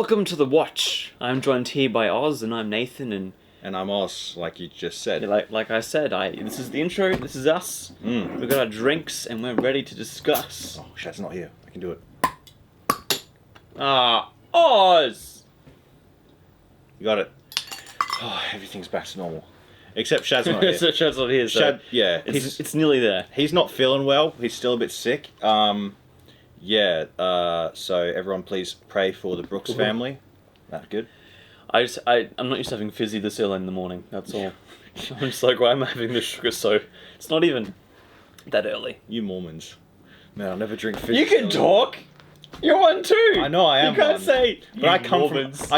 Welcome to The Watch. I'm joined here by Oz, and I'm Nathan, and I'm Oz, like you just said. like I said, this is the intro, this is us. We've got our drinks, and we're ready to discuss. Oh, Shad's not here. I can do it. Oz! You got it. Oh, everything's back to normal. Except Shad's not here. Shad's not here, so Shad, yeah. it's nearly there. He's not feeling well. He's still a bit sick. So everyone please pray for the Brooks family. That's good. I'm not used to having fizzy this early in the morning, that's all. I'm just like, why am I having this sugar so... It's not even that early. You Mormons. Man, I'll never drink fizzy. You can talk! You're one too! I know I am. You can't one. say, but I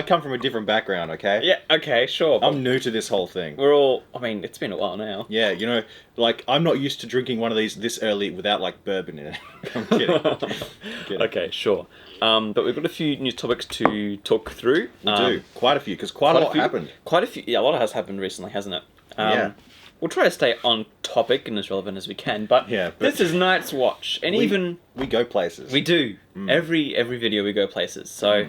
come from a different background, okay? Yeah, okay, sure. I'm new to this whole thing. It's been a while now. Yeah, you know, like, I'm not used to drinking one of these this early without, like, bourbon in it. I'm kidding. Okay, sure. But we've got a few news topics to talk through. We do. Quite a few, because quite a lot happened. Quite a few. Yeah, a lot has happened recently, hasn't it? Yeah. We'll try to stay on topic and as relevant as we can, but this is Night's Watch, and we go places. We do. Every video we go places, so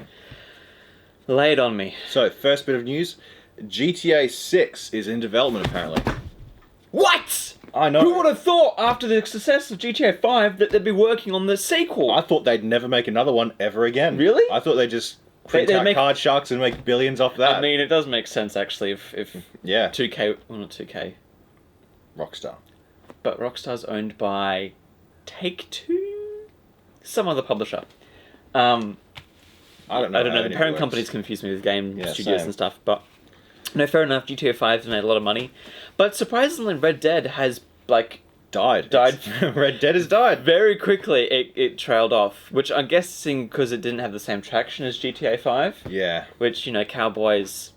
lay it on me. So, first bit of news, GTA 6 is in development apparently. What? I know. Who would have thought after the success of GTA 5 that they'd be working on the sequel? I thought they'd never make another one ever again. Really? I thought they'd just print out card sharks and make billions off that. I mean, it does make sense actually if 2K, well not 2K, Rockstar. But Rockstar's owned by Take-Two? Some other publisher. I don't know. The parent companies confuse me with game studios and stuff, but no, fair enough. GTA 5 has made a lot of money, but surprisingly, Red Dead has died. Red Dead has died very quickly. It trailed off, which I'm guessing because it didn't have the same traction as GTA 5. Yeah. Which cowboys.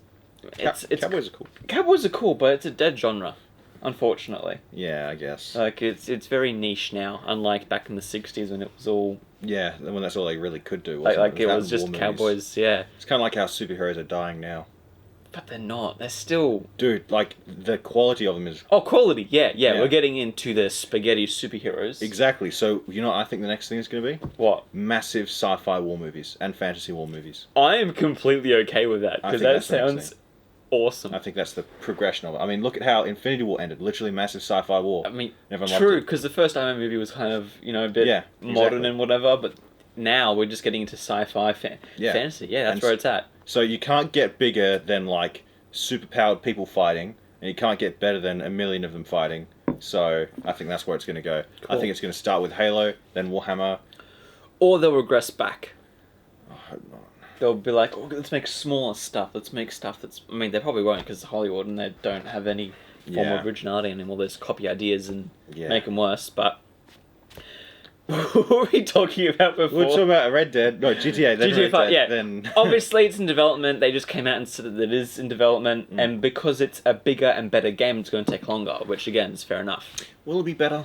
Cowboys are cool. Cowboys are cool, but it's a dead genre. Unfortunately. Yeah, I guess. Like, it's very niche now, unlike back in the 60s when it was all... Yeah, when that's all they really could do, wasn't it? It was just cowboys, yeah. It's kind of like how superheroes are dying now. But they're not. They're still... Dude, like, the quality of them is... Oh, quality, yeah. We're getting into the spaghetti superheroes. Exactly. So, you know what I think the next thing is going to be? What? Massive sci-fi war movies and fantasy war movies. I am completely okay with that, because that sounds... awesome. I think that's the progression of it. I mean, look at how Infinity War ended. Literally massive sci-fi war. I mean, true, because the first Iron Man movie was kind of, a bit modern and whatever, but now we're just getting into sci-fi fantasy. Yeah, that's where it's at. So you can't get bigger than, like, super-powered people fighting, and you can't get better than a million of them fighting. So I think that's where it's going to go. Cool. I think it's going to start with Halo, then Warhammer. Or they'll regress back. I hope not. They'll be like, let's make smaller stuff. Let's make stuff that's... I mean, they probably won't because it's Hollywood and they don't have any form of originality anymore. They just copy ideas and make them worse. But what were we talking about before? We were talking about Red Dead. No, GTA. Then GTA 5, then... Obviously, it's in development. They just came out and said that it is in development. And because it's a bigger and better game, it's going to take longer, which, again, is fair enough. Will it be better?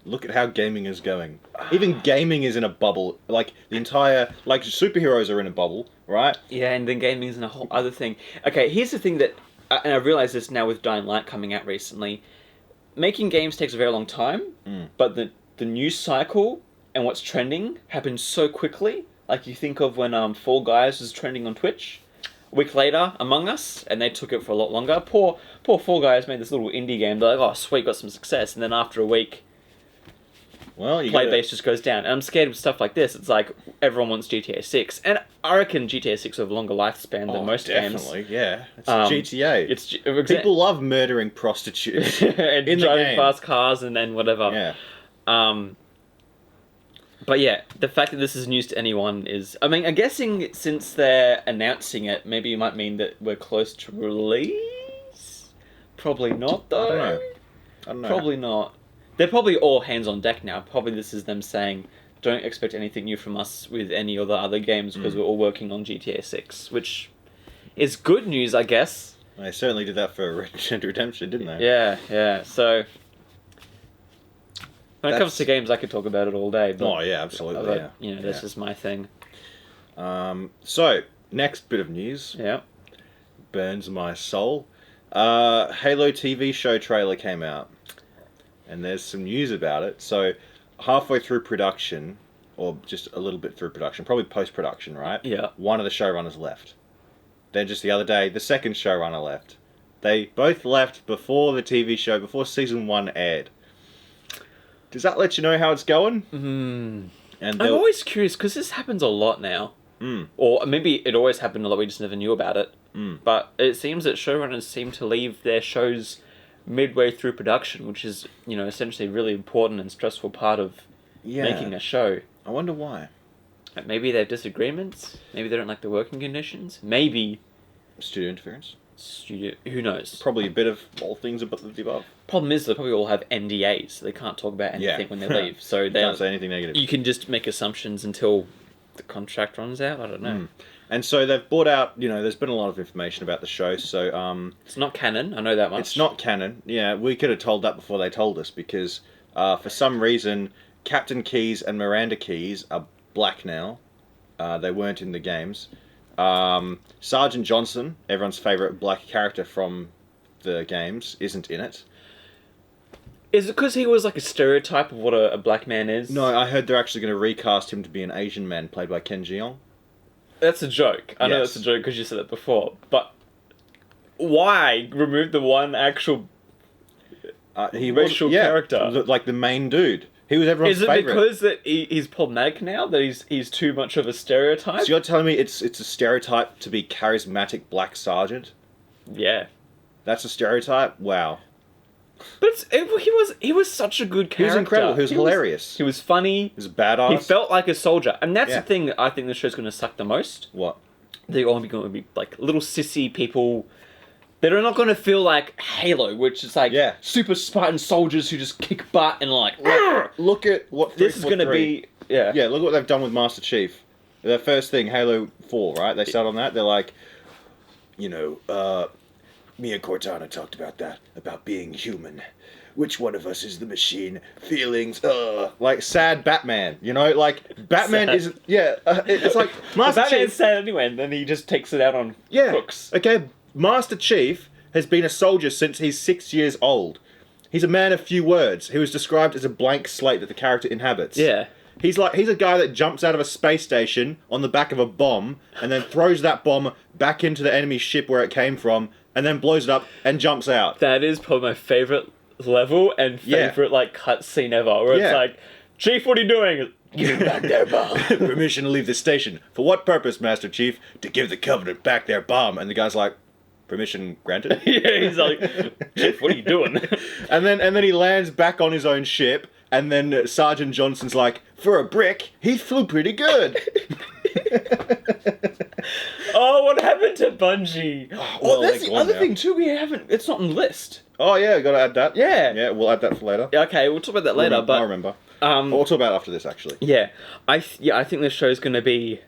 Look at how gaming is going. Even gaming is in a bubble. Like, the entire... Like, superheroes are in a bubble, right? Yeah, and then gaming is in a whole other thing. Okay, here's the thing that... And I realised this now with Dying Light coming out recently. Making games takes a very long time, but the news cycle and what's trending happens so quickly. Like, you think of when Fall Guys was trending on Twitch. A week later, Among Us, and they took it for a lot longer. Poor Fall Guys made this little indie game. They're like, oh, sweet, got some success. And then after a week... Well, play base just goes down. And I'm scared of stuff like this. It's like, everyone wants GTA 6. And I reckon GTA 6 will have a longer lifespan than most games. Definitely, yeah. It's GTA. People love murdering prostitutes. And driving fast cars and whatever. Yeah. But yeah, the fact that this is news to anyone is... I mean, I'm guessing since they're announcing it, maybe it might mean that we're close to release? Probably not, though. I don't know. Probably not. They're probably all hands on deck now. Probably this is them saying, don't expect anything new from us with any of the other games because we're all working on GTA 6, which is good news, I guess. They certainly did that for Red Dead Redemption, didn't they? Yeah. So, when it comes to games, I could talk about it all day. But, absolutely. That's just my thing. So, next bit of news. Yeah. Burns my soul. Halo TV show trailer came out. And there's some news about it. So, halfway through production, or just a little bit through production, probably post-production, right? Yeah. One of the showrunners left. Then just the other day, the second showrunner left. They both left before the TV show, before season 1 aired. Does that let you know how it's going? Mm. And I'm always curious, because this happens a lot now. Or maybe it always happened a lot, we just never knew about it. But it seems that showrunners seem to leave their shows midway through production, which is, essentially a really important and stressful part of making a show. I wonder why. Maybe they have disagreements. Maybe they don't like the working conditions. Maybe Studio interference. Who knows? Probably a bit of all things above the above. Problem is, they probably all have NDAs, so they can't talk about anything when they leave. So they can't say anything negative. You can just make assumptions until the contract runs out. I don't know. And so they've brought out, there's been a lot of information about the show, so... it's not canon, I know that much. It's not canon. Yeah, we could have told that before they told us, because for some reason, Captain Keyes and Miranda Keyes are black now. They weren't in the games. Sergeant Johnson, everyone's favourite black character from the games, isn't in it. Is it because he was like a stereotype of what a black man is? No, I heard they're actually going to recast him to be an Asian man played by Ken Jeong. That's a joke. I know that's a joke because you said it before. But why remove the one actual racial character? Like the main dude. He was everyone's favourite. Is it because that he's problematic now? That he's too much of a stereotype? So you're telling me it's a stereotype to be charismatic black sergeant? Yeah. That's a stereotype? Wow. But he was such a good character. He was incredible. He was hilarious. He was funny. He was a badass. He felt like a soldier. And that's the thing that I think the show's going to suck the most. What? They're all going to be like little sissy people. They're not going to feel like Halo, which is like super Spartan soldiers who just kick butt and like... Look at what... This is going to be... Yeah. Yeah, look what they've done with Master Chief. Their first thing, Halo 4, right? They start on that. They're like, me and Cortana talked about that, about being human. Which one of us is the machine? Feelings, like sad Batman, like Batman sad. is, it's like Master Batman's Chief. sad anyway, and then he just takes it out on crooks. Okay, Master Chief has been a soldier since he's 6 years old. He's a man of few words. He was described as a blank slate that the character inhabits. Yeah. He's a guy that jumps out of a space station on the back of a bomb and then throws that bomb back into the enemy ship where it came from and then blows it up and jumps out. That is probably my favourite level and favourite like cutscene ever, where it's like, Chief, what are you doing? Give back their bomb. Permission to leave the station. For what purpose, Master Chief? To give the Covenant back their bomb. And the guy's like, permission granted? He's like, Chief, what are you doing? and then he lands back on his own ship, and then Sergeant Johnson's like, for a brick, he flew pretty good. Oh, what happened to Bungie? That's the other thing too. It's not on the list. Oh yeah, gotta add that. Yeah. Yeah, we'll add that for later. Okay, we'll talk about that later. I remember. We'll talk about it after this, actually. Yeah, I think this show's gonna be.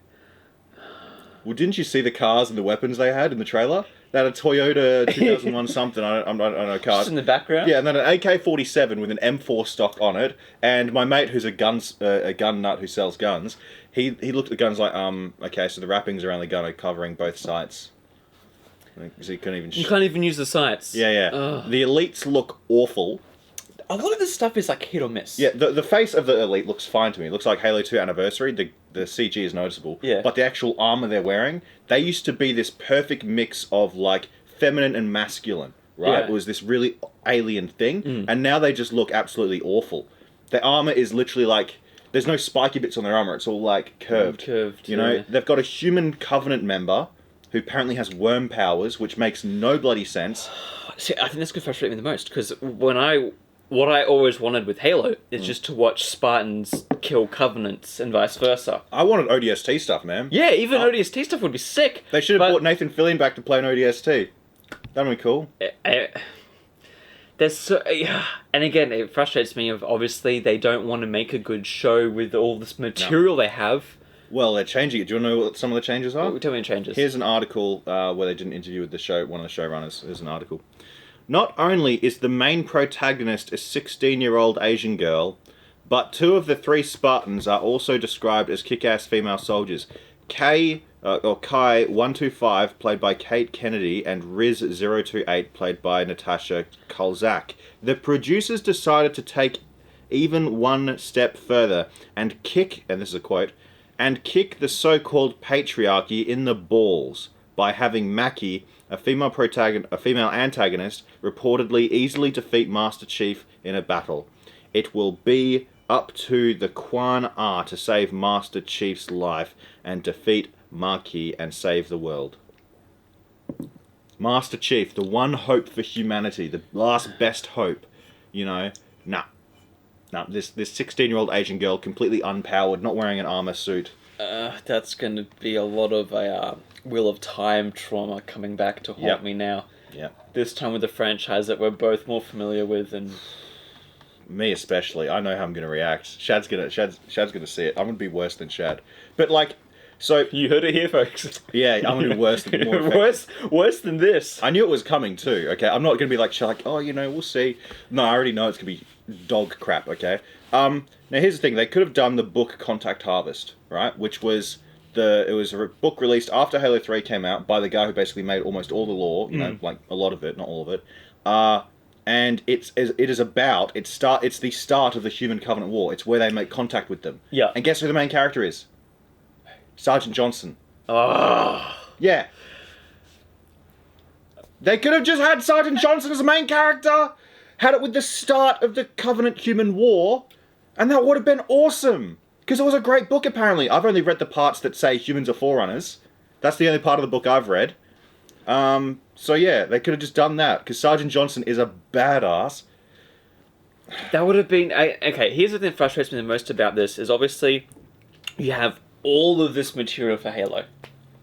Well, didn't you see the cars and the weapons they had in the trailer? They had a Toyota 2001 something. I don't know cars. Just in the background. Yeah, and then an AK-47 with an M4 stock on it. And my mate, who's a gun nut who sells guns, he looked at the guns like, okay, so the wrappings around the gun are covering both sights. So you can't even use the sights. Yeah. Ugh. The elites look awful. A lot of this stuff is like hit or miss. Yeah, the face of the elite looks fine to me. It looks like Halo 2 Anniversary. The CG is noticeable. Yeah. But the actual armor they're wearing, they used to be this perfect mix of like feminine and masculine, right? Yeah. It was this really alien thing. And now they just look absolutely awful. Their armor is literally like, there's no spiky bits on their armor. It's all like curved. They've got a human Covenant member who apparently has worm powers, which makes no bloody sense. See, I think that's going to frustrate me the most, because what I always wanted with Halo is just to watch Spartans kill Covenants and vice versa. I wanted ODST stuff, man. Yeah, even ODST stuff would be sick. They should have brought Nathan Fillion back to play an ODST. That'd be cool. There's and again, it frustrates me. Obviously, they don't want to make a good show with all this material they have. Well, they're changing it. Do you want to know what some of the changes are? Tell me the changes. Here's an article where they did an interview with one of the showrunners. Here's an article. Not only is the main protagonist a 16-year-old Asian girl, but 2 of the 3 Spartans are also described as kick-ass female soldiers. Kai 125, played by Kate Kennedy, and Riz 028, played by Natasha Kolzak. The producers decided to take even one step further and kick, and this is a quote, and kick the so-called patriarchy in the balls by having Maki, a female antagonist, reportedly easily defeat Master Chief in a battle. It will be up to the Quan R to save Master Chief's life and defeat Maki and save the world. Master Chief, the one hope for humanity, the last best hope, you know, nah, this 16-year-old Asian girl, completely unpowered, not wearing an armor suit. That's going to be a lot of Wheel of Time trauma coming back to haunt me now. Yeah. This time with a franchise that we're both more familiar with, and me especially. I know how I'm going to react. Shad's gonna see it. I'm gonna be worse than Shad. But like, so you heard it here, folks. Yeah, I'm gonna be worse than worse than this. I knew it was coming too. Okay, I'm not gonna be like, oh, you know, we'll see. No, I already know it's gonna be dog crap. Okay. Now here's the thing. They could have done the book Contact Harvest, right? Which was it was a book released after Halo 3 came out by the guy who basically made almost all the lore. You know, like a lot of it, not all of it. And it's the start of the Human Covenant War. It's where they make contact with them. Yeah. And guess who the main character is? Sergeant Johnson. Oh. Yeah. They could have just had Sergeant Johnson as the main character, had it with the start of the Covenant Human War, and that would have been awesome. Because it was a great book, apparently. I've only read the parts that say humans are forerunners. That's the only part of the book I've read. So yeah, they could have just done that, because Sergeant Johnson is a badass. That would have been... Okay, here's the thing that frustrates me the most about this, is obviously you have all of this material for Halo.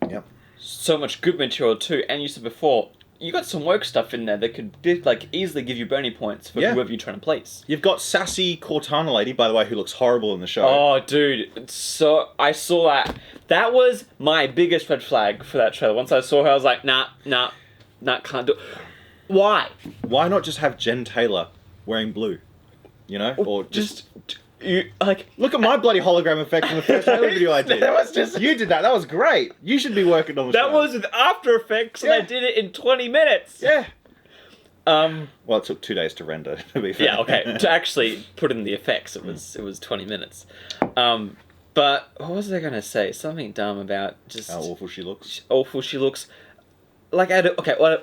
Yep. So much good material too, and you said before, you got some woke stuff in there that could easily give you brownie points for whoever you're trying to place. You've got sassy Cortana lady, by the way, who looks horrible in the show. Oh, dude. So, I saw that. That was my biggest red flag for that trailer. Once I saw her, I was like, nah, can't do it. Why? Why not just have Jen Taylor wearing blue? You know? Or just... look at my bloody hologram effect from the first Halo video I did. That was just... You did that. That was great. You should be working on the show. That was with After Effects, and I did it in 20 minutes. Yeah. Well, it took 2 days to render, to be fair. Yeah, okay. To actually put in the effects, it was 20 minutes. But what was I going to say? Something dumb about just... How awful she looks. Awful she looks. Like,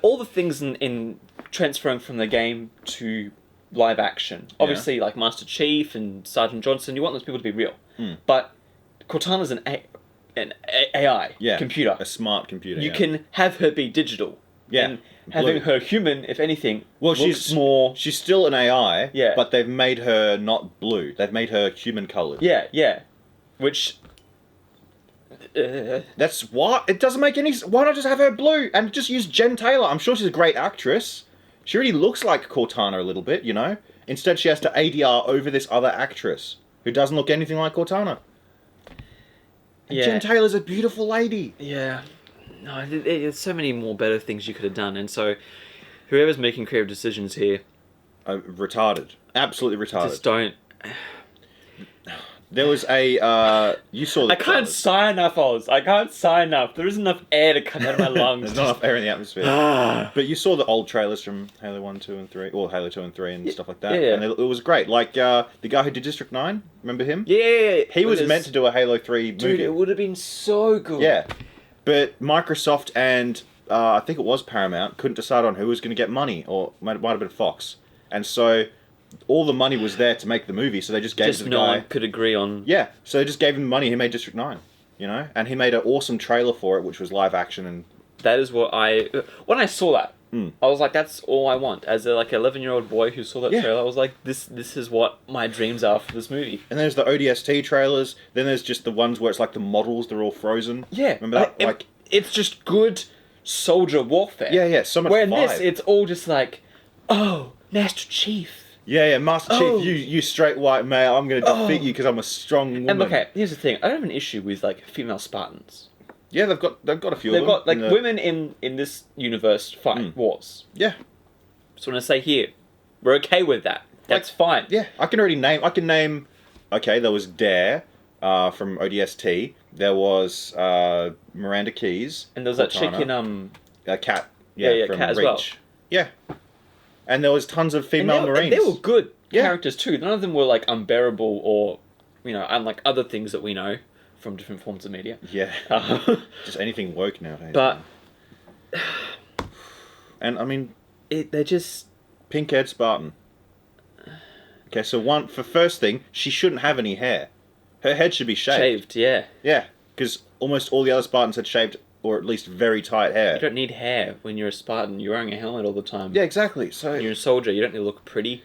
all the things in transferring from the game to live action. Obviously, like Master Chief and Sergeant Johnson, you want those people to be real. But Cortana's an AI computer. A smart computer. You can have her be digital. Yeah. And having her human, if anything, she's still an AI, but they've made her not blue. They've made her human colored. Yeah. Which... That's what? It doesn't make any... Why not just have her blue and just use Jen Taylor? I'm sure she's a great actress. She already looks like Cortana a little bit, you know? Instead, she has to ADR over this other actress who doesn't look anything like Cortana. And Jen Taylor's a beautiful lady. Yeah. No, there's so many more better things you could have done, and so whoever's making creative decisions here... retarded. Absolutely retarded. Just don't... There was a... you saw the I can't sigh enough, Oz. I can't sigh enough. There isn't enough air to come out of my lungs. There's not enough air in the atmosphere. But you saw the old trailers from Halo 1, 2, and 3. Or Halo 2 and 3 and stuff like that. Yeah. And it was great. Like, the guy who did District 9, remember him? Yeah. He was meant to do a Halo 3 movie. Dude, it would have been so good. Yeah. But Microsoft and, I think it was Paramount, couldn't decide on who was going to get money. Or it might have been Fox. And so... all the money was there to make the movie, so they just gave it to the guy. No one could agree on... Yeah, so they just gave him money. He made District 9, you know? And he made an awesome trailer for it, which was live action. And that is what when I saw that, I was like, that's all I want. As a 11-year-old boy who saw that trailer, I was like, this is what my dreams are for this movie. And there's the ODST trailers. Then there's just the ones where it's like the models, they're all frozen. Yeah. Remember that? It's just good soldier warfare. Yeah, so much Where in vibe. this, it's all just like, oh, Master Chief. Yeah, Master Chief, you straight white male, I'm going to defeat you because I'm a strong woman. And okay, here's the thing. I don't have an issue with, female Spartans. Yeah, they've got a few of them. They've got, women in this universe fight wars. Yeah. So when I say here, we're okay with that. That's fine. Yeah, I can name, okay, there was Dare from ODST. There was Miranda Keys. And there was that chick in, Cat. Yeah, from Cat as Reach. well. Yeah. And there was tons of female Marines. They were good. characters too. None of them were like unbearable or, unlike other things that we know from different forms of media. Yeah. Just anything woke nowadays. But, and I mean, they're just pink-haired Spartan. Okay, so for first thing, she shouldn't have any hair. Her head should be shaved. Shaved, yeah. Yeah, because almost all the other Spartans had shaved, or at least very tight hair. You don't need hair when you're a Spartan. You're wearing a helmet all the time. Yeah, exactly. So you're a soldier. You don't need to look pretty.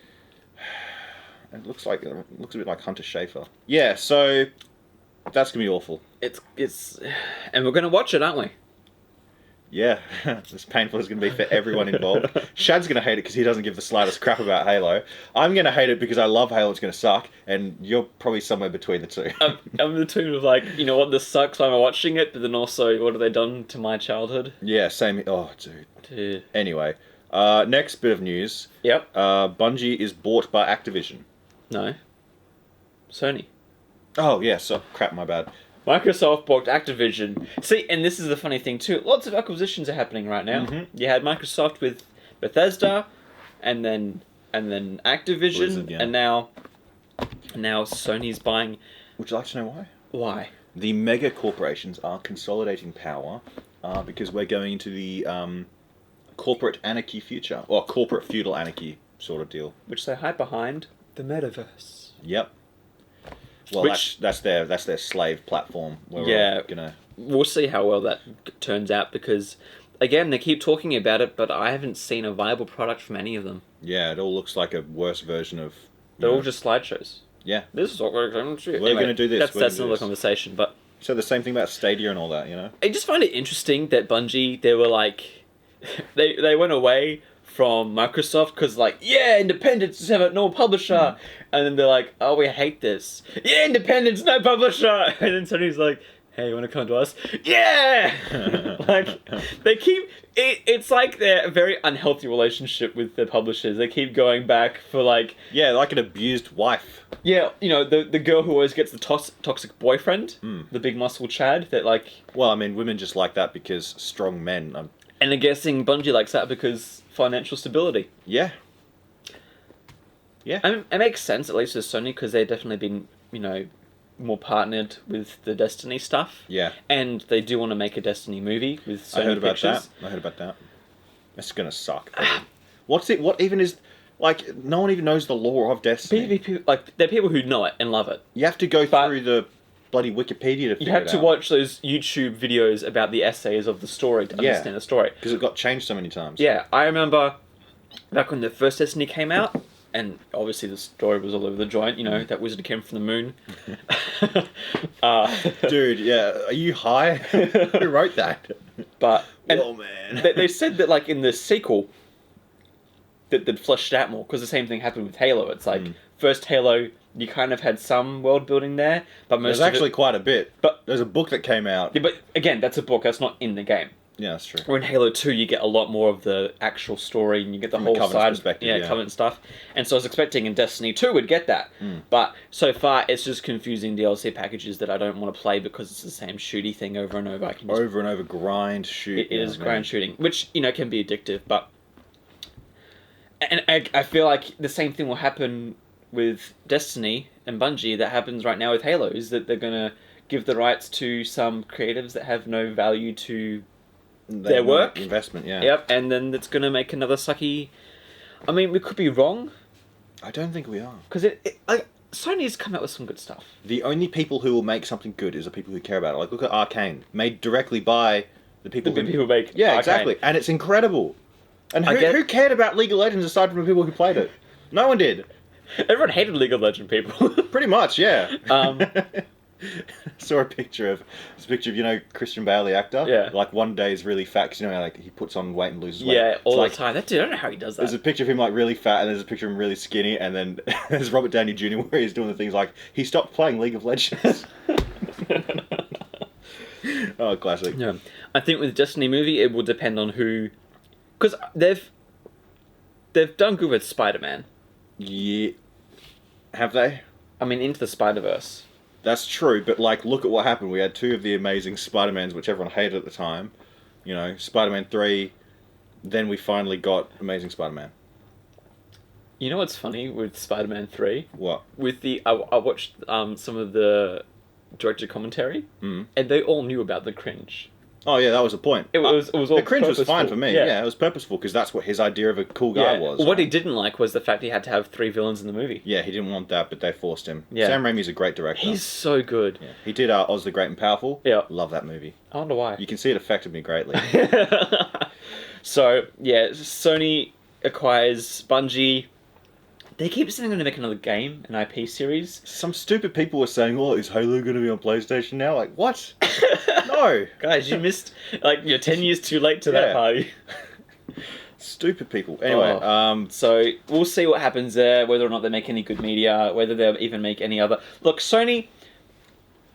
It looks a bit like Hunter Schafer. Yeah, so that's gonna be awful. It's, and we're gonna watch it, aren't we? Yeah, as painful as it's going to be for everyone involved. Shad's going to hate it because he doesn't give the slightest crap about Halo. I'm going to hate it because I love Halo, it's going to suck, and you're probably somewhere between the two. I'm in the tune of like, you know what, this sucks, I'm watching it, but then also, what have they done to my childhood? Yeah, same. Oh, dude. Anyway, next bit of news. Yep. Bungie is bought by Activision. No. Sony. Oh, yeah, so crap, my bad. Microsoft bought Activision. See, and this is the funny thing too. Lots of acquisitions are happening right now. Mm-hmm. You had Microsoft with Bethesda, and then Activision, Blizzard, yeah. and now Sony's buying. Would you like to know why? Why? The mega corporations are consolidating power because we're going into the corporate anarchy future, or corporate feudal anarchy sort of deal. Which they hide behind the metaverse. Yep. Well, that's their slave platform. Where we'll see how well that turns out because, again, they keep talking about it, but I haven't seen a viable product from any of them. Yeah, it all looks like a worse version of. They're all just slideshows. Yeah, this is what we're going to do. We're going to do this. That's another conversation, but. So the same thing about Stadia and all that, I just find it interesting that Bungie, they were like, they went away from Microsoft because independence, just have a no publisher, and then they're like, oh, we hate this. Yeah, independence, no publisher, and then Sony's like, hey, you want to come to us? Yeah. They keep it's like they're a very unhealthy relationship with their publishers. They keep going back for like an abused wife. Yeah, the girl who always gets the toxic boyfriend, the big muscle Chad that like. Well, I mean, women just like that because strong men. And I'm guessing Bungie likes that because financial stability. Yeah. Yeah. It makes sense, at least with Sony, because they've definitely been, more partnered with the Destiny stuff. Yeah. And they do want to make a Destiny movie with Sony I heard about that. It's going to suck. What even is... Like, no one even knows the lore of Destiny. There are people who know it and love it. You have to go through the bloody Wikipedia to figure it out. You have to watch those YouTube videos about the essays of the story to understand the story. Because it got changed so many times. Yeah, I remember back when the first Destiny came out, and obviously the story was all over the joint, that wizard came from the moon. Dude, yeah, are you high? Who wrote that? But oh man. They said that like in the sequel that they'd fleshed it out more, because the same thing happened with Halo. It's like first Halo, you kind of had some world building there, but most there's actually quite a bit. But there's a book that came out. Yeah, but again, that's a book. That's not in the game. Yeah, that's true. Or in Halo 2, you get a lot more of the actual story, and you get the whole side perspective. Yeah, Covenant stuff. And so I was expecting in Destiny 2 we'd get that. But so far, it's just confusing DLC packages that I don't want to play because it's the same shooty thing over and over. Over and over, grind, shoot. It is grind shooting, which, can be addictive, but... And I feel like the same thing will happen with Destiny and Bungie that happens right now with Halo, is that they're going to give the rights to some creatives that have no value to their work. Investment, yeah. Yep, and then it's going to make another sucky... I mean, we could be wrong. I don't think we are. Because Sony's come out with some good stuff. The only people who will make something good is the people who care about it. Like, look at Arcane, made directly by the people who make Yeah, Arcane. Exactly. And it's incredible. And who cared about League of Legends aside from the people who played it? No one did. Everyone hated League of Legends people. Pretty much, yeah. Saw a picture of Christian Bale, the actor. Yeah. Like one day he's really fat because like he puts on weight and loses weight. Yeah, all the time. That dude, I don't know how he does that. There's a picture of him like really fat, and there's a picture of him really skinny, and then there's Robert Downey Jr. where he's doing the things like he stopped playing League of Legends. Oh, classic. Yeah, I think with the Destiny movie, it will depend on who, because they've done good with Spider-Man. Yeah, have they? I mean, Into the Spider-Verse. That's true, but like, look at what happened. We had two of the amazing Spider-Mans, which everyone hated at the time. Spider-Man 3. Then we finally got Amazing Spider-Man. You know what's funny with Spider-Man 3? What? With I watched some of the director commentary, and they all knew about the cringe. Oh yeah, that was the point. It was all the cringe purposeful. was fine for me. Yeah, it was purposeful because that's what his idea of a cool guy was. What he didn't like was the fact he had to have 3 villains in the movie. Yeah, he didn't want that, but they forced him. Yeah. Sam Raimi's a great director. He's so good. Yeah. He did Oz the Great and Powerful. Yeah. Love that movie. I wonder why. You can see it affected me greatly. So, yeah, Sony acquires Bungie. They keep saying they're going to make another game, an IP series. Some stupid people were saying, "Oh, is Halo going to be on PlayStation now?" Like, what? No, guys, you missed. Like, you're 10 years too late to that party. Stupid people. Anyway, so we'll see what happens there. Whether or not they make any good media, whether they'll even make any other. Look, Sony,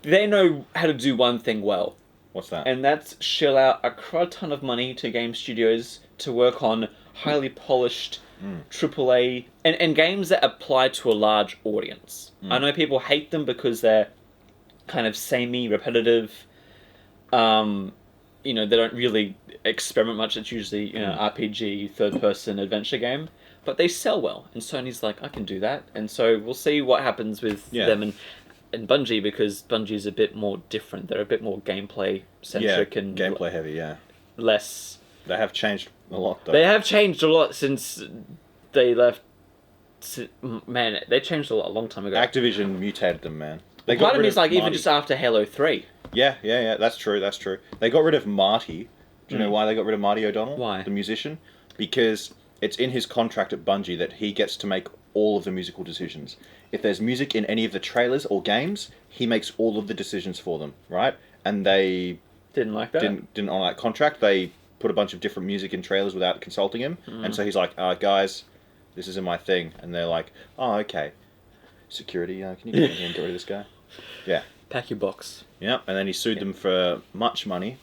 they know how to do one thing well. What's that? And that's shell out a crud ton of money to game studios to work on highly polished AAA and games that apply to a large audience. I know people hate them because they're kind of samey, repetitive. They don't really experiment much. It's usually RPG, third-person adventure game, but they sell well. And Sony's like, I can do that. And so we'll see what happens with them and Bungie, because Bungie's a bit more different. They're a bit more gameplay centric and gameplay heavy. Yeah, less. They have changed a lot, though. They have changed a lot since they left. Man, they changed a lot a long time ago. Activision mutated them, man. Part of me is like, even just after Halo 3. Yeah. That's true. They got rid of Marty. Do you know why they got rid of Marty O'Donnell? Why? The musician? Because it's in his contract at Bungie that he gets to make all of the musical decisions. If there's music in any of the trailers or games, he makes all of the decisions for them, right? And they didn't like that. Didn't honor that contract. They put a bunch of different music in trailers without consulting him. And so he's like, guys, this isn't my thing. And they're like, oh, okay. Security, can you get rid of this guy? Yeah. Pack your box. Yeah, and then he sued them for much money.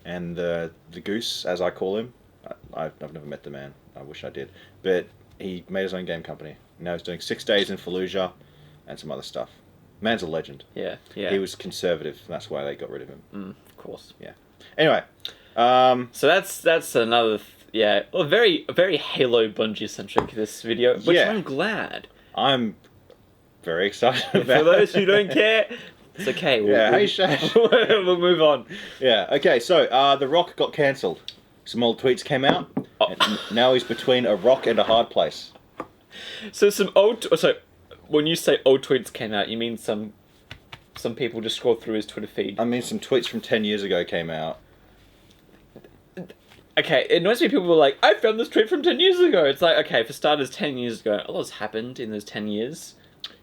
And the goose, as I call him, I've never met the man. I wish I did. But he made his own game company. Now he's doing 6 Days in Fallujah and some other stuff. Man's a legend. Yeah. He was conservative. That's why they got rid of him. Of course. Yeah. Anyway. So that's another... very Halo Bungie centric, this video. Which I'm glad. I'm very excited about. For those who don't care... It's okay. We'll move on. Yeah. Okay. So, The Rock got cancelled. Some old tweets came out. And now he's between a rock and a hard place. So when you say old tweets came out, you mean some people just scrolled through his Twitter feed? I mean, some tweets from 10 years ago came out. Okay, it annoys me. People were like, "I found this tweet from 10 years ago." It's like, okay, for starters, 10 years ago, a lot's happened in those 10 years.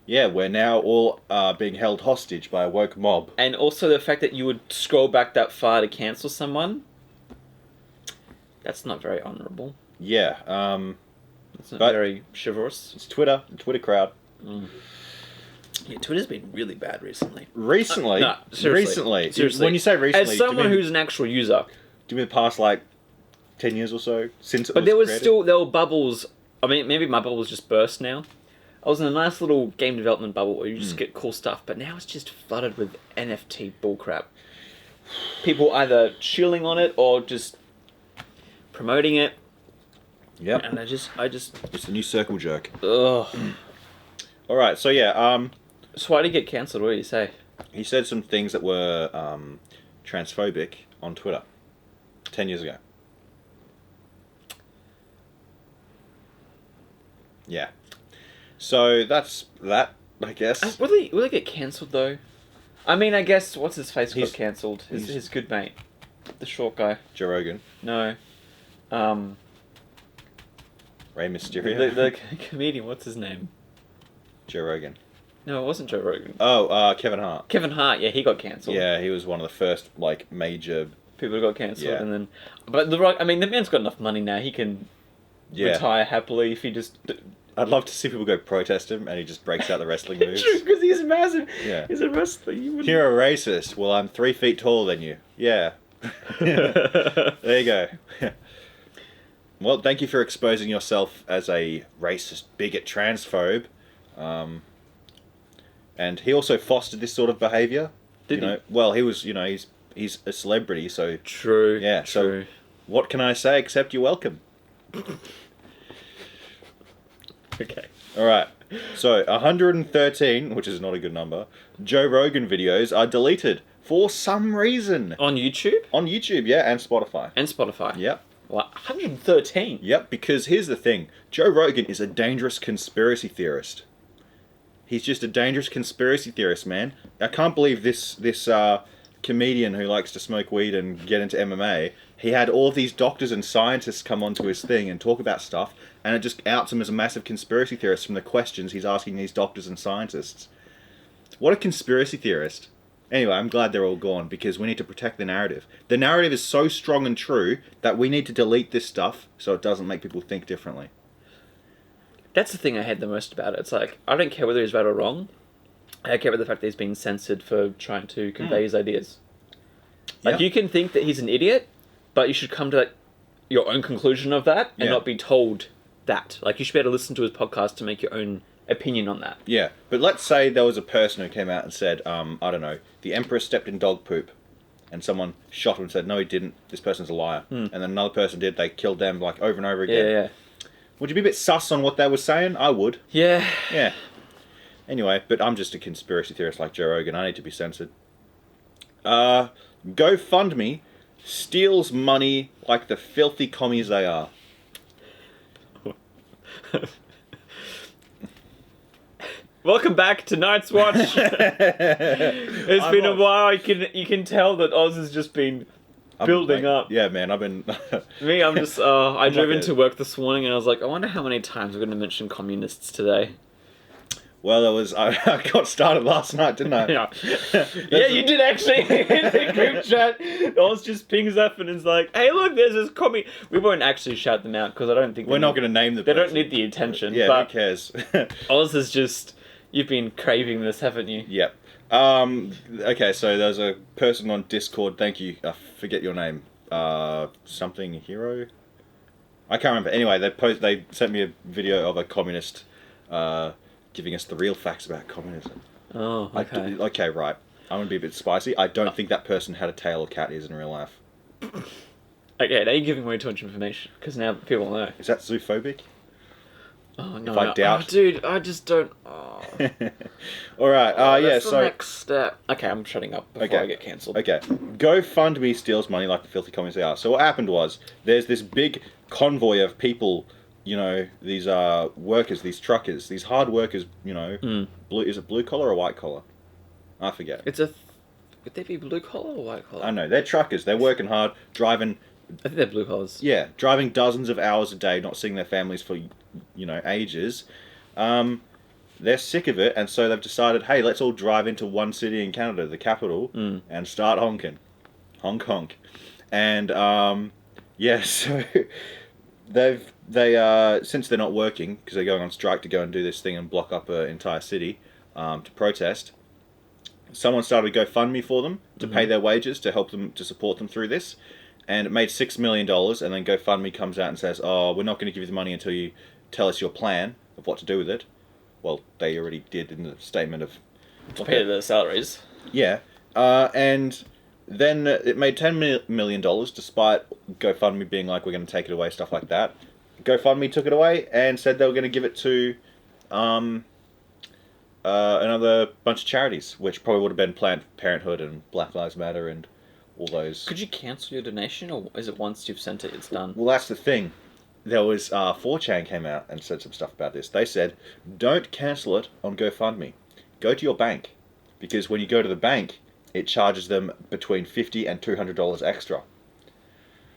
Yeah, we're now all being held hostage by a woke mob. And also the fact that you would scroll back that far to cancel someone, that's not very honourable. Yeah. It's not very chivalrous. It's Twitter, the Twitter crowd. Yeah, Twitter's been really bad recently. Recently? No, seriously. When you say recently... As someone who's an actual user... Do you mean the past, 10 years or so? Since it was created? There were bubbles... I mean, maybe my bubble's just burst now. I was in a nice little game development bubble where you just get cool stuff, but now it's just flooded with NFT bullcrap. People either chilling on it or just promoting it. Yep. And I just... It's the new circle jerk. Ugh. Alright, so yeah, So why did he get cancelled? What did he say? He said some things that were transphobic on Twitter 10 years ago. Yeah. So that's that, I guess. Will he get cancelled though? I mean, I guess what's his face got cancelled? His good mate, the short guy. Joe Rogan. No. Rey Mysterio. The comedian. What's his name? Joe Rogan. No, it wasn't Joe Rogan. Oh, Kevin Hart. Kevin Hart. Yeah, he got cancelled. Yeah, he was one of the first major people who got cancelled, and then. But The Rock. I mean, the man's got enough money now. He can retire happily if he just. I'd love to see people go protest him, and he just breaks out the wrestling moves. True, because he's massive. Yeah. He's a wrestler. You're a racist. Well, I'm 3 feet taller than you. Yeah. There you go. Well, thank you for exposing yourself as a racist, bigot, transphobe. And he also fostered this sort of behaviour. Did he? Well, he was, he's a celebrity, so... True. Yeah, true. So what can I say except you're welcome? Okay. All right. So 113, which is not a good number, Joe Rogan videos are deleted for some reason. On YouTube? On YouTube, yeah, and Spotify. And Spotify. Yep. Well, 113? Yep, because here's the thing. Joe Rogan is a dangerous conspiracy theorist. He's just a dangerous conspiracy theorist, man. I can't believe this comedian who likes to smoke weed and get into MMA, he had all of these doctors and scientists come onto his thing and talk about stuff, and it just outs him as a massive conspiracy theorist from the questions he's asking these doctors and scientists. What a conspiracy theorist. Anyway, I'm glad they're all gone, because we need to protect the narrative. The narrative is so strong and true that we need to delete this stuff so it doesn't make people think differently. That's the thing I hate the most about it. It's like, I don't care whether he's right or wrong. I care about the fact that he's being censored for trying to convey his ideas. Like, you can think that he's an idiot, but you should come to your own conclusion of that and not be told that. Like, you should be able to listen to his podcast to make your own opinion on that. Yeah, but let's say there was a person who came out and said, I don't know, the Emperor stepped in dog poop, and someone shot him and said, no, he didn't, this person's a liar. And then another person did, they killed them, like, over and over again. Yeah. Would you be a bit sus on what they were saying? I would. Yeah. Yeah. Anyway, but I'm just a conspiracy theorist like Joe Rogan. I need to be censored. GoFundMe steals money like the filthy commies they are. Welcome back to Night's Watch. It's been a while. You can tell that Oz has just been building up. Yeah, man, I've been... Me, I'm just... I drove into work this morning and I was like, I wonder how many times we're going to mention communists today. Well, I got started last night, didn't I? Yeah, you did actually. In the group chat, Oz just pings up and is like, hey, look, there's this commie... We won't actually shout them out because I don't think... We're not going to name the They person. don't need the attention. Yeah, but who cares? Oz is just... You've been craving this, haven't you? Yep. Okay, so there's a person on Discord, thank you, I forget your name, something hero? I can't remember. Anyway, they sent me a video of a communist giving us the real facts about communism. Oh, okay. Okay, right. I'm going to be a bit spicy. I don't think that person had a tail or cat ears in real life. Okay, now you're giving away too much information, because now people know. Is that zoophobic? Oh, no. If I doubt... Oh, dude, I just don't... Oh. Alright, that's the next step. Okay, I'm shutting up before I get cancelled. Okay. GoFundMe steals money like the filthy commies they are. So what happened was, there's this big convoy of people, you know, these workers, these truckers, these hard workers, you know, is it blue collar or white collar? I forget. Would they be blue collar or white collar? I know, they're truckers, they're working hard, driving... I think they're blue collars. Yeah, driving dozens of hours a day, not seeing their families for, you know, ages. They're sick of it, and so they've decided, hey, let's all drive into one city in Canada, the capital, and start honking. Honk, honk. And, yeah, so they since they're not working, because they're going on strike to go and do this thing and block up an entire city to protest, someone started a GoFundMe for them to pay their wages, to help them, to support them through this. And it made $6 million, and then GoFundMe comes out and says, oh, we're not going to give you the money until you tell us your plan of what to do with it. Well, they already did in the statement of... To pay their salaries. Yeah. And then it made $10 million, despite GoFundMe being like, we're going to take it away, stuff like that. GoFundMe took it away and said they were going to give it to another bunch of charities, which probably would have been Planned Parenthood and Black Lives Matter and all those. Could you cancel your donation, or is it once you've sent it, it's done? Well, that's the thing. There was 4chan came out and said some stuff about this. They said, don't cancel it on GoFundMe. Go to your bank, because when you go to the bank, it charges them between $50 and $200 extra.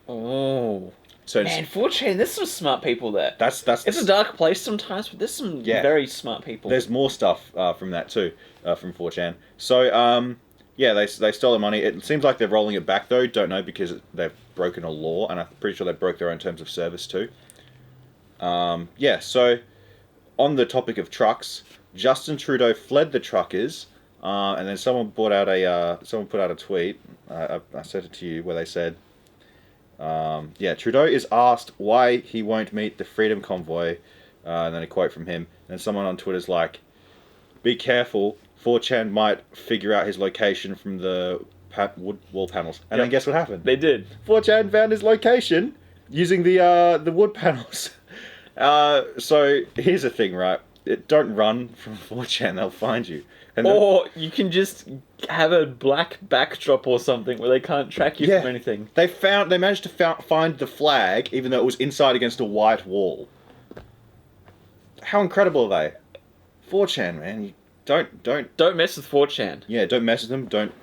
Oh, so man, 4chan, there's some smart people there. That's it's a dark place sometimes, but there's some very smart people. There's more stuff from that too, from 4chan. So yeah, they stole the money. It seems like they're rolling it back though. Don't know, because they've broken a law, and I'm pretty sure they broke their own terms of service too. Yeah. So on the topic of trucks, Justin Trudeau fled the truckers, and then someone put out a tweet. I sent it to you where they said, yeah, Trudeau is asked why he won't meet the Freedom Convoy, and then a quote from him. And someone on Twitter's like, "Be careful. 4chan might figure out his location from the wood wall panels." And then guess what happened? They did. 4chan found his location using the wood panels. So here's the thing, right? Don't run from 4chan; they'll find you. And Or you can just have a black backdrop or something where they can't track you from anything. They managed to find the flag, even though it was inside against a white wall. How incredible are they? 4chan, man. You Don't mess with 4chan. Yeah, don't mess with them. Don't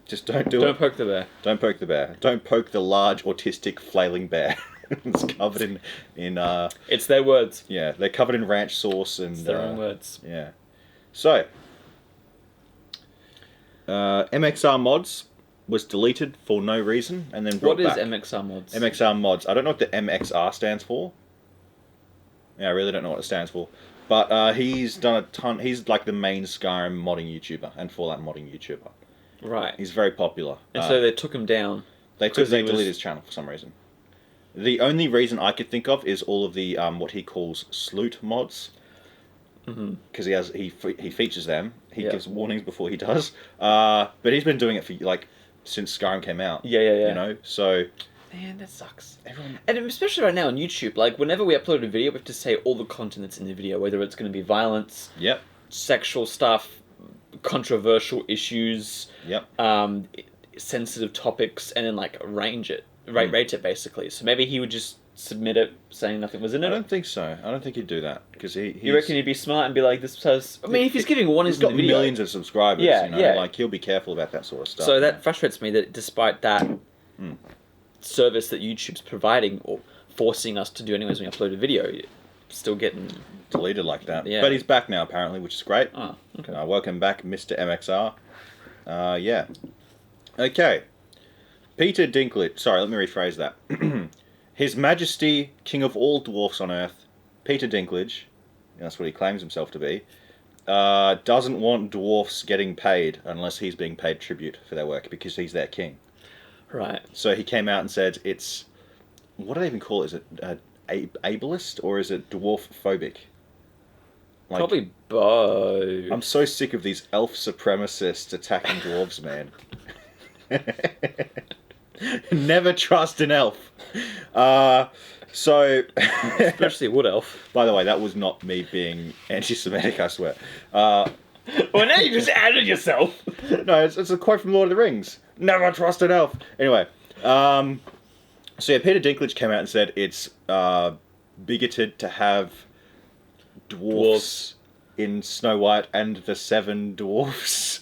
do it. Don't poke the bear. Don't poke the bear. Don't poke the large autistic flailing bear. It's covered in It's their words. Yeah, they're covered in ranch sauce and It's their own words. Yeah. So MXR Mods was deleted for no reason and then brought back. What is MXR Mods? MXR Mods. I don't know what the MXR stands for. Yeah, I really don't know what it stands for. But he's done a ton. He's like the main Skyrim modding YouTuber and Fallout modding YouTuber. Right. He's very popular. And so they took him down. They deleted his channel for some reason. The only reason I could think of is all of the what he calls sloot mods. Because he features them. He gives warnings before he does. But he's been doing it for since Skyrim came out. Yeah. You know, so. Man, that sucks. And especially right now on YouTube, like whenever we upload a video, we have to say all the content that's in the video, whether it's going to be violence, sexual stuff, controversial issues, sensitive topics, and then rate it basically. So maybe he would just submit it saying nothing was in it. I don't think so. I don't think he'd do that because You reckon he'd be smart and be like, this person... I mean, if he's giving warnings in the video... He's got millions of subscribers, he'll be careful about that sort of stuff. So that frustrates me that despite that service that YouTube's providing or forcing us to do anyways when we upload a video, you're still getting... deleted like that. Yeah. But he's back now, apparently, which is great. Oh, okay. Welcome back, Mr. MXR. Yeah. Okay. Peter Dinklage... Sorry, let me rephrase that. His Majesty, King of all dwarfs on Earth, Peter Dinklage, that's what he claims himself to be, doesn't want dwarfs getting paid unless he's being paid tribute for their work because he's their king. Right. So he came out and said it's... What do they even call it? Is it ableist or is it dwarf-phobic? Probably both. I'm so sick of these elf supremacists attacking dwarves, man. Never trust an elf. Especially a wood elf. By the way, that was not me being anti-Semitic, I swear. Well, now you just added yourself. No, it's a quote from Lord of the Rings. Never trust an elf. Anyway, Peter Dinklage came out and said it's bigoted to have dwarfs in Snow White and the Seven Dwarfs.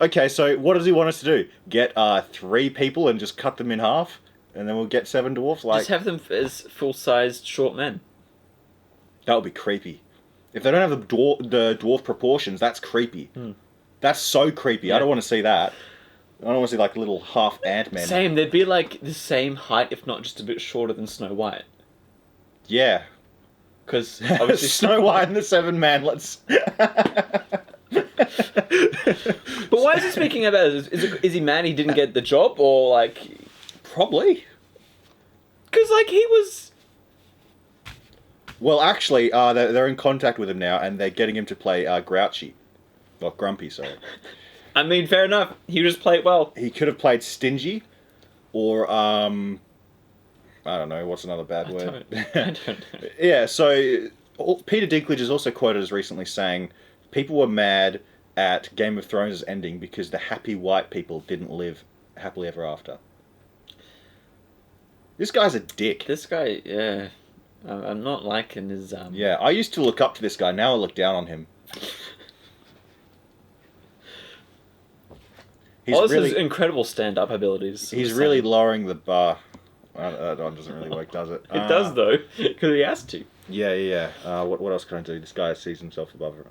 Okay, so what does he want us to do? Get 3 people and just cut them in half? And then we'll get 7 dwarfs? Just have them as full-sized short men. That would be creepy. If they don't have the dwarf proportions, that's creepy. That's so creepy. Yeah. I don't want to see that. I don't want to see little half Ant-Men. Same, they'd be the same height, if not just a bit shorter than Snow White. Yeah. Because obviously Snow White and the 7 manlets. But why is he speaking about it? Is he mad he didn't get the job, or Probably. Because he was... Well, actually, they're in contact with him now, and they're getting him to play Grouchy. Well, Grumpy, sorry. I mean, fair enough. He just played well. He could have played Stingy, or, I don't know, what's another bad word? I don't know. Yeah, so Peter Dinklage is also quoted as recently saying, people were mad at Game of Thrones' ending because the happy white people didn't live happily ever after. This guy's a dick. This guy, yeah. I'm not liking his... Yeah, I used to look up to this guy. Now I look down on him. He's his incredible stand-up abilities. He's really lowering the bar. That doesn't really work, does it? It does, though, because he has to. Yeah. What else can I do? This guy sees himself above it.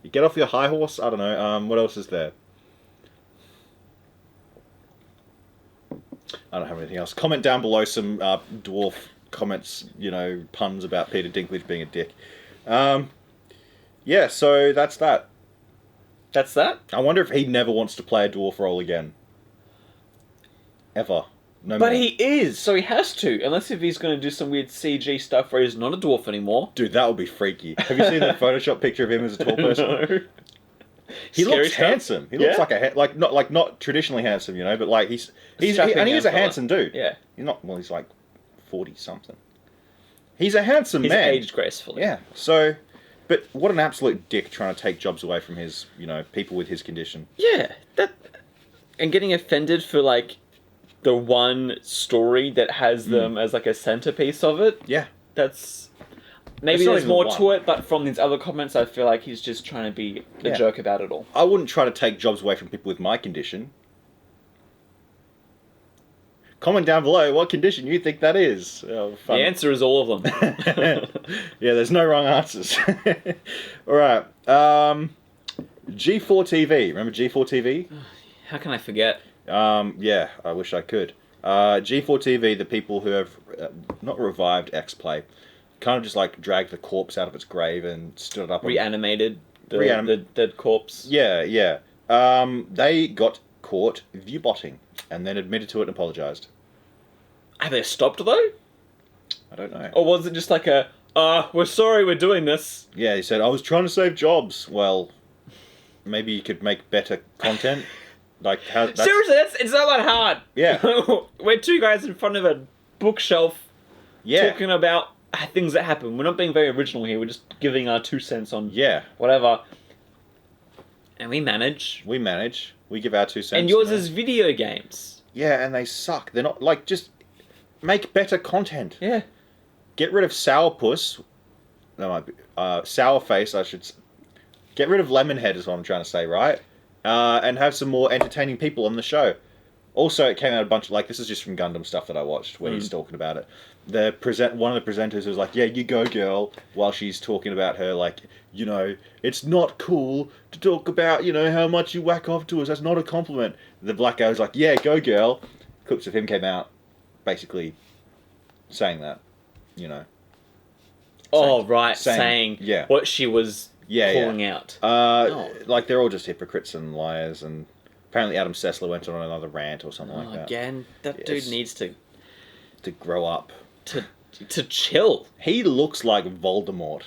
You get off your high horse? I don't know. What else is there? I don't have anything else. Comment down below some dwarf comments, puns about Peter Dinklage being a dick. Yeah, so that's that. That's that? I wonder if he never wants to play a dwarf role again. Ever. No but more. he is, so he has to. Unless if he's going to do some weird CG stuff where he's not a dwarf anymore. Dude, that would be freaky. Have you seen the Photoshop picture of him as a tall person? No. He Scary looks stuff? handsome. He looks not traditionally handsome, but he is a handsome dude. Yeah. He's 40-something. He's a handsome He's man. aged gracefully. Yeah, so... But what an absolute dick trying to take jobs away from his, people with his condition. Yeah, and getting offended for, like, the one story that has them as, like, a centerpiece of it. Yeah. That's... Maybe It's not there's even more one. to it, but from these other comments, I feel like he's just trying to be a jerk about it all. I wouldn't try to take jobs away from people with my condition. Comment down below what condition you think that is. Oh, fun. The answer is all of them. Yeah, there's no wrong answers. Alright. G4 TV. Remember G4 TV? How can I forget? Yeah, I wish I could. G4 TV, the people who have not revived X-Play, kind of just like dragged the corpse out of its grave and stood it up. Reanimated the dead corpse. Yeah. They got caught viewbotting and then admitted to it and apologized. Have they stopped though? I don't know. Or was it just like we're sorry we're doing this? Yeah, he said, I was trying to save jobs. Well, maybe you could make better content. Like how? Seriously, it's not that hard. Yeah. We're two guys in front of a bookshelf talking about things that happen. We're not being very original here. We're just giving our 2 cents on whatever. And we manage. We give our 2 cents. And yours is video games. Yeah, and they suck. They're not, like, just make better content. Yeah. Get rid of Sourpuss. That might be... Sourface, I should... Get rid of Lemonhead is what I'm trying to say, right? And have some more entertaining people on the show. Also, it came out a bunch of... Like, this is just from Gundam stuff that I watched where he's talking about it. One of the presenters was like, yeah, you go, girl, while she's talking about her, like, it's not cool to talk about, how much you whack off to us. That's not a compliment. The black guy was like, yeah, go, girl. Clips of him came out basically saying that, Oh, right. Saying what she was calling out. Like, they're all just hypocrites and liars, and apparently Adam Sessler went on another rant or something like that. Again, that dude needs to grow up. To chill. He looks like Voldemort.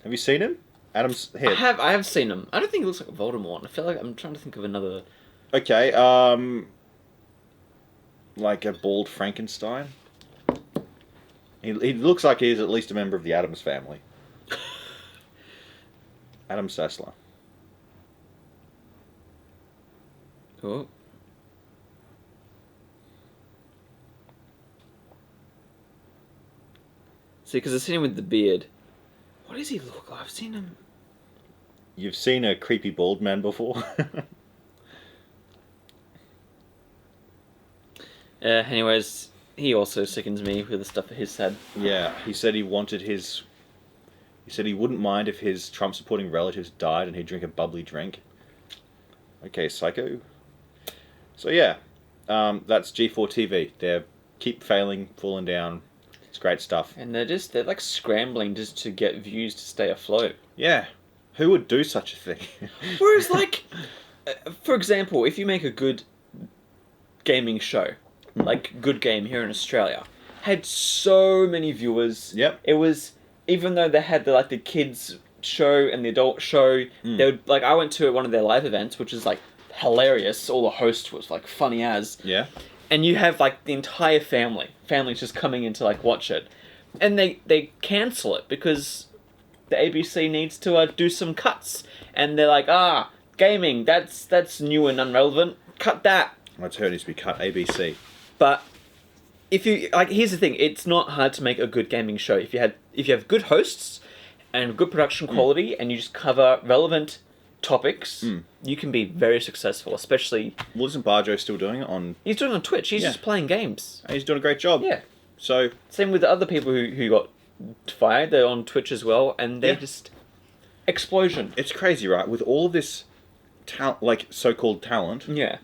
Have you seen him? Adam's head. I have seen him. I don't think he looks like Voldemort. I feel like I'm trying to think of another. Okay, like a bald Frankenstein. He looks like he's at least a member of the Addams family. Adam Sessler. Oh. See, because I've seen him with the beard. What does he look like? I've seen him. You've seen a creepy bald man before? Anyways, he also sickens me with the stuff that he's said. Yeah, he said he wanted his... He said he wouldn't mind if his Trump-supporting relatives died and he'd drink a bubbly drink. Okay, psycho. So yeah, that's G4 TV. They keep falling down. It's great stuff. And they're like scrambling just to get views to stay afloat. Yeah. Who would do such a thing? Whereas, like, for example, if you make a good gaming show, like Good Game here in Australia, had so many viewers. Yep. It was, even though they had the kids show and the adult show, they would, like, I went to one of their live events, which is like hilarious. All the hosts was like funny as. Yeah. And you have like the entire families just coming in to like watch it, and they cancel it because the ABC needs to do some cuts, and they're like, gaming, that's new and irrelevant. Cut that. I've heard it needs to be cut. ABC. But if you here's the thing: it's not hard to make a good gaming show if you have good hosts and good production quality, and you just cover relevant topics. You can be very successful, especially... Well, isn't Barjo still doing it on... He's doing it on Twitch. He's just playing games. And he's doing a great job. Yeah. So... Same with the other people who got fired. They're on Twitch as well, and they're just... Explosion. It's crazy, right? With all of this like so-called talent... Yeah.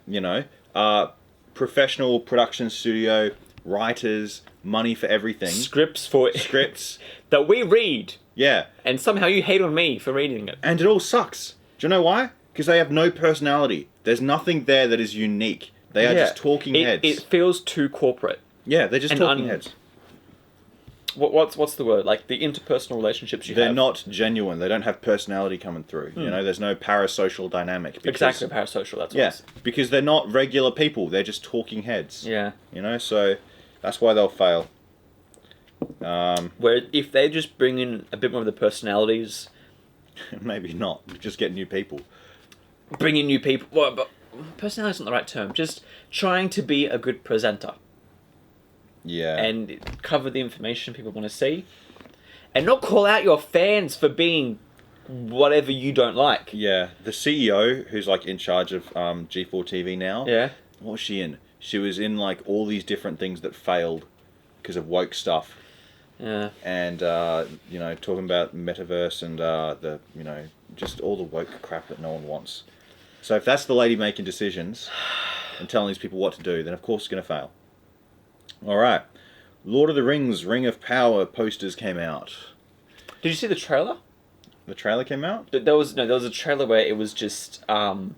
Professional production studio, writers, money for everything. Scripts. That we read. Yeah. And somehow you hate on me for reading it. And it all sucks. Do you know why? Because they have no personality. There's nothing there that is unique. They are just talking heads. It feels too corporate. Yeah, they're just talking heads. What's the word? Like the interpersonal relationships They're not genuine. They don't have personality coming through. There's no parasocial dynamic. Exactly, parasocial. That's what yeah, because they're not regular people. They're just talking heads. Yeah. So that's why they'll fail. Where if they just bring in a bit more of the personalities, maybe not. Just get new people. bring in new people. Well, but personality isn't the right term. Just trying to be a good presenter. Yeah. And cover the information people want to see. And not call out your fans for being whatever you don't like. Yeah. The CEO, who's like in charge of G4 TV now. Yeah. What was she in? She was in like all these different things that failed because of woke stuff. Yeah. And, talking about metaverse and just all the woke crap that no one wants. So if that's the lady making decisions and telling these people what to do, then of course it's going to fail. All right. Lord of the Rings, Ring of Power posters came out. Did you see the trailer? The trailer came out? There was a trailer where it was just the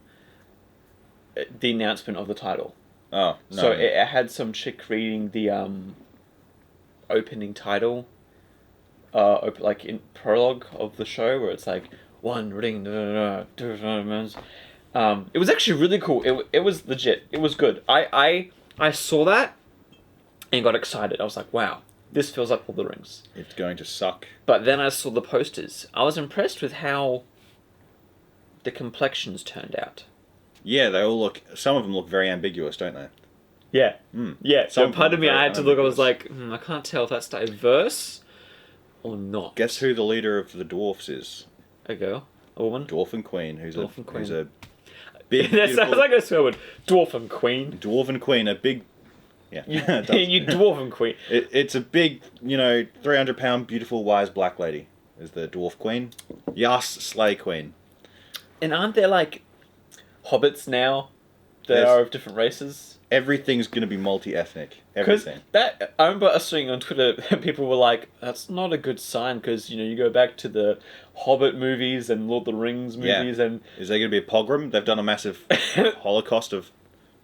announcement of the title. Oh, no. So it had some chick reading the opening title, like in prologue of the show, where it's like one ring. It was actually really cool. It was legit. It was good. I saw that and got excited. I was like, wow, this feels like Lord of the Rings. It's going to suck. But then I saw the posters. I was impressed with how the complexions turned out. Yeah, some of them look very ambiguous, don't they? Yeah. Yeah, so part of me, I had to look, I was ambiguous. like, I can't tell if that's diverse or not. Guess who the leader of the dwarfs is? A girl? A woman? Dwarven Queen, who's Dwarven Queen. who's a big, That sounds beautiful like a swear word. Dwarven Queen. Dwarven Queen, a big... Yeah, You, it does. you Dwarven Queen. It's a big, 300-pound, beautiful, wise black lady is the dwarf queen. Yas, slay queen. And aren't there, like, hobbits now that There's- are of different races? Everything's going to be multi-ethnic. Because Everything. I remember seeing on Twitter, people were like, that's not a good sign, because, you go back to the Hobbit movies and Lord of the Rings movies, and... Is there going to be a pogrom? They've done a massive holocaust of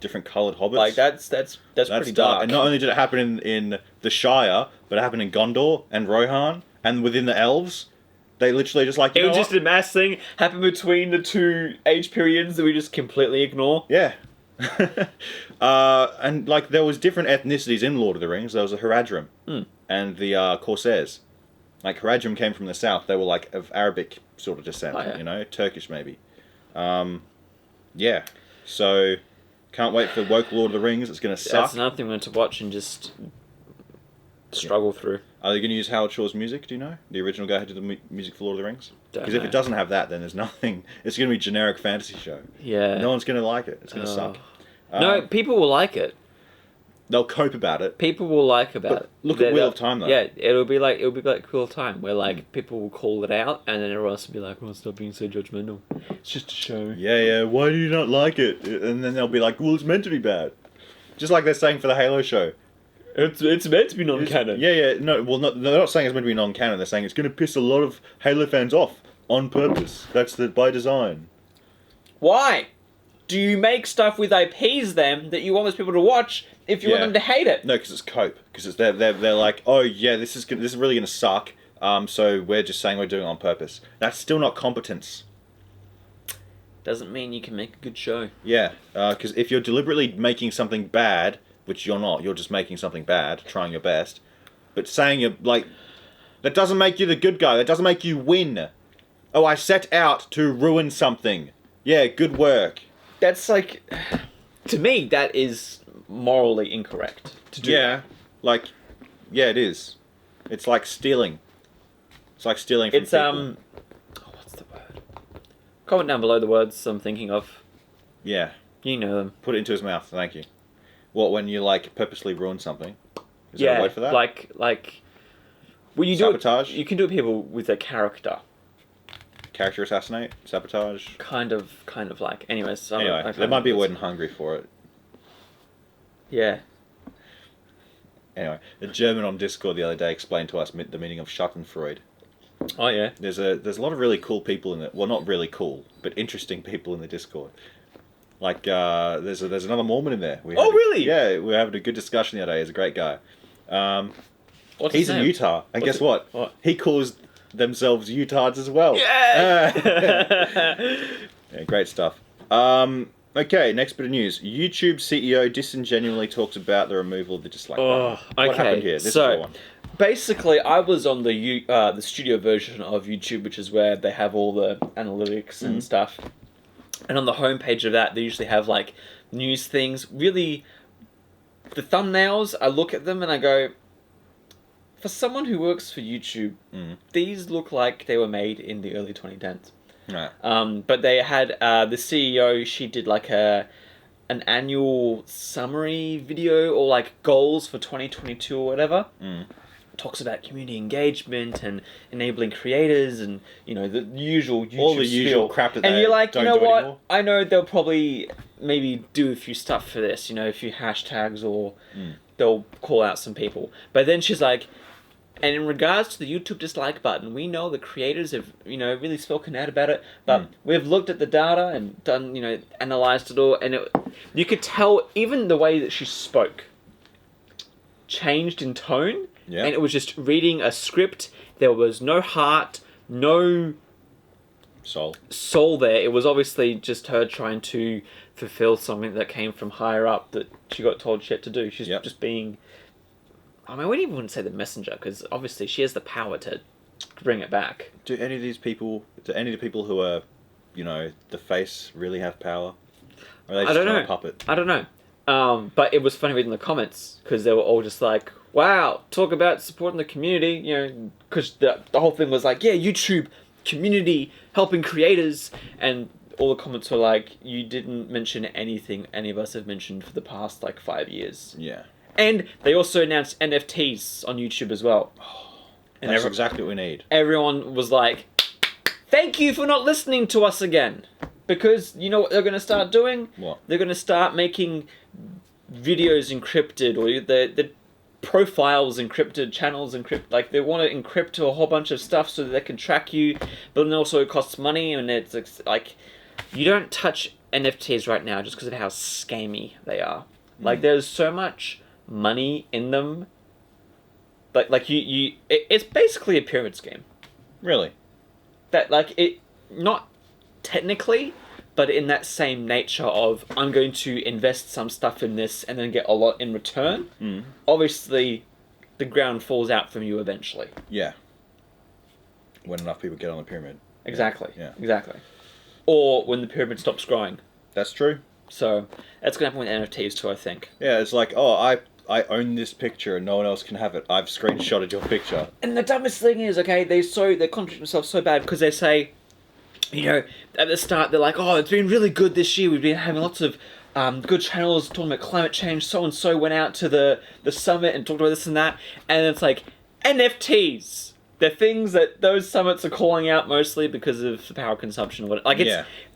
different coloured hobbits. Like, that's pretty dark. And not only did it happen in the Shire, but it happened in Gondor and Rohan, and within the elves. They literally just like, It was just a mass thing happened between the two age periods that we just completely ignore. Yeah. And like there was different ethnicities in Lord of the Rings. There was a Haradrim and the Corsairs. Like Haradrim came from the south. They were like of Arabic sort of descent, Turkish maybe. Yeah. So can't wait for woke Lord of the Rings. It's going to suck. That's another thing we want to watch and just struggle through. Are they going to use Howard Shore's music? Do you know the original guy who did the music for Lord of the Rings? Don't Because if know. it doesn't have that, then there's nothing. It's going to be a generic fantasy show. Yeah. No one's going to like it. It's going to suck. No, people will like it. They'll cope about it. People will like about it. Look at Wheel of Time though. Yeah, it'll be like Wheel of Time, where like people will call it out, and then everyone else will be like, "Oh, stop being so judgmental. It's just a show." Yeah. Why do you not like it? And then they'll be like, "Well, it's meant to be bad." Just like they're saying for the Halo show. It's meant to be non-canon. Yeah. No, well, they're not saying it's meant to be non-canon. They're saying it's going to piss a lot of Halo fans off on purpose. That's by design. Why? Do you make stuff with IPs then that you want those people to watch if you want them to hate it? No, because it's cope. Because they're like, oh yeah, this is really going to suck. So we're just saying we're doing it on purpose. That's still not competence. Doesn't mean you can make a good show. Yeah, because if you're deliberately making something bad, which you're not, you're just making something bad, trying your best. But saying you're like, that doesn't make you the good guy. That doesn't make you win. Oh, I set out to ruin something. Yeah, good work. That's like, to me, that is morally incorrect to do. Yeah, like, yeah, it is. It's like stealing. It's like stealing from people. What's the word? Comment down below the words I'm thinking of. Yeah. You know them. Put it into his mouth, thank you. What, when you, like, purposely ruin something? Is there a word for that? like, well, you Sabotage? do it, you can do people with a character. Character assassinate? Sabotage? Kind of like. Anyways, so Anyway, there might be a word in Hungary for it. Yeah. Anyway, a German on Discord the other day explained to us the meaning of Schadenfreude. Oh yeah. There's a lot of really cool people in it. Well, not really cool, but interesting people in the Discord. Like, there's another Mormon in there. Really? Yeah, we were having a good discussion the other day. He's a great guy. What's He's his in name? Utah, and What's guess it- what? What? He calls themselves Utahards as well. Yeah. Yeah, great stuff. Okay, next bit of news. YouTube CEO disingenuously talks about the removal of the dislike button. What happened here? This is the one. basically, I was on the studio version of YouTube, which is where they have all the analytics and stuff. And on the homepage of that, they usually have like news things. Really, the thumbnails, I look at them and I go, for someone who works for YouTube, these look like they were made in the early 2010s. Right. But they had the CEO. She did like an annual summary video or like goals for 2022 or whatever. Talks about community engagement and enabling creators and the usual YouTube all the usual spiel. crap that and they you're like, don't you know do what? anymore. I know they'll probably maybe do a few stuff for this, a few hashtags or they'll call out some people. But then she's like, and in regards to the YouTube dislike button, we know the creators have, really spoken out about it, but we've looked at the data and done, analyzed it all, and you could tell even the way that she spoke changed in tone, and it was just reading a script. There was no heart, no soul there. It was obviously just her trying to fulfill something that came from higher up that she got told she had to do. She's just being... I mean, we didn't even say the messenger, because obviously she has the power to bring it back. Do any of the people who are, the face really have power? Or are they just a puppet? I don't know. But it was funny reading the comments, because they were all just like, wow, talk about supporting the community, because the whole thing was like, yeah, YouTube, community, helping creators, and all the comments were like, you didn't mention anything any of us have mentioned for the past, 5 years. Yeah. And they also announced NFTs on YouTube as well. And that's exactly what we need. Everyone was like, thank you for not listening to us again. Because you know what they're going to start doing? What? They're going to start making videos encrypted, or the profiles encrypted, channels encrypted. They want to encrypt a whole bunch of stuff so that they can track you. But then also it costs money, and it's like, you don't touch NFTs right now just because of how scammy they are. There's so much money in them. It's basically a pyramid scheme. Really? That it not technically, but in that same nature of, I'm going to invest some stuff in this and then get a lot in return. Obviously, the ground falls out from you eventually. Yeah. When enough people get on the pyramid. Exactly. Yeah. Exactly. Or when the pyramid stops growing. That's true. So that's going to happen with NFTs too, I think. Yeah, it's like, oh, I own this picture and no one else can have it. I've screenshotted your picture. And the dumbest thing is, okay, they contradict themselves so bad, because they say, at the start, they're like, oh, it's been really good this year. We've been having lots of good channels talking about climate change. So-and-so went out to the summit and talked about this and that. And it's like, NFTs. They're things that those summits are calling out mostly because of the power consumption.